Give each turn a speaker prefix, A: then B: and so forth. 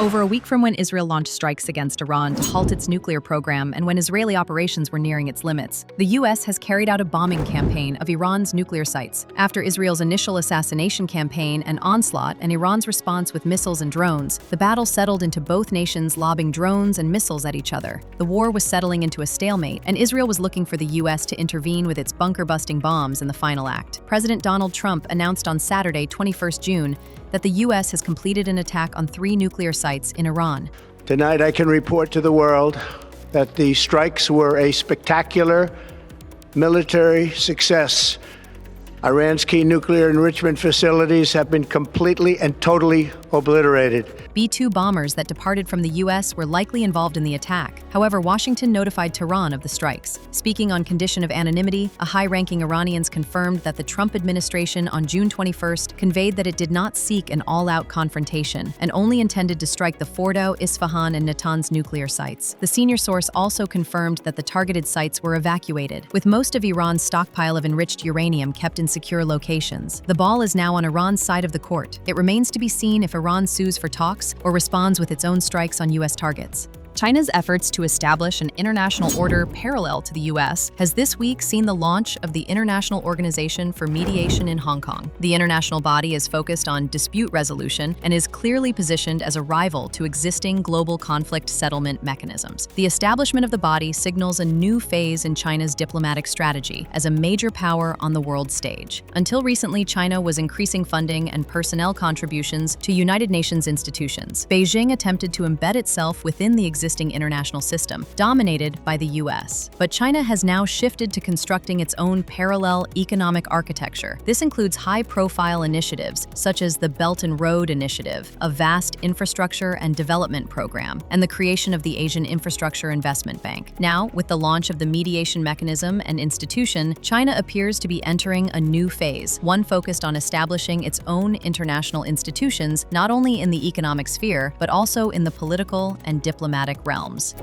A: Over a week from when Israel launched strikes against Iran to halt its nuclear program and when Israeli operations were nearing its limits, the U.S. has carried out a bombing campaign of Iran's nuclear sites. After Israel's initial assassination campaign and onslaught and Iran's response with missiles and drones, the battle settled into both nations lobbing drones and missiles at each other. The war was settling into a stalemate, and Israel was looking for the U.S. to intervene with its bunker-busting bombs in the final act. President Donald Trump announced on Saturday, 21st June, that the U.S. has completed an attack on 3 nuclear sites in Iran.
B: Tonight, I can report to the world that the strikes were a spectacular military success. Iran's key nuclear enrichment facilities have been completely and totally obliterated.
A: B-2 bombers that departed from the U.S. were likely involved in the attack. However, Washington notified Tehran of the strikes. Speaking on condition of anonymity, a high-ranking Iranians confirmed that the Trump administration on June 21st conveyed that it did not seek an all-out confrontation and only intended to strike the Fordow, Isfahan, and Natanz nuclear sites. The senior source also confirmed that the targeted sites were evacuated, with most of Iran's stockpile of enriched uranium kept in secure locations. The ball is now on Iran's side of the court. It remains to be seen if Iran sues for talks or responds with its own strikes on U.S. targets. China's efforts to establish an international order parallel to the U.S. has this week seen the launch of the International Organization for Mediation in Hong Kong. The international body is focused on dispute resolution and is clearly positioned as a rival to existing global conflict settlement mechanisms. The establishment of the body signals a new phase in China's diplomatic strategy as a major power on the world stage. Until recently, China was increasing funding and personnel contributions to United Nations institutions. Beijing attempted to embed itself within the existing international system, dominated by the U.S. But China has now shifted to constructing its own parallel economic architecture. This includes high-profile initiatives, such as the Belt and Road Initiative, a vast infrastructure and development program, and the creation of the Asian Infrastructure Investment Bank. Now, with the launch of the mediation mechanism and institution, China appears to be entering a new phase, one focused on establishing its own international institutions, not only in the economic sphere, but also in the political and diplomatic realms.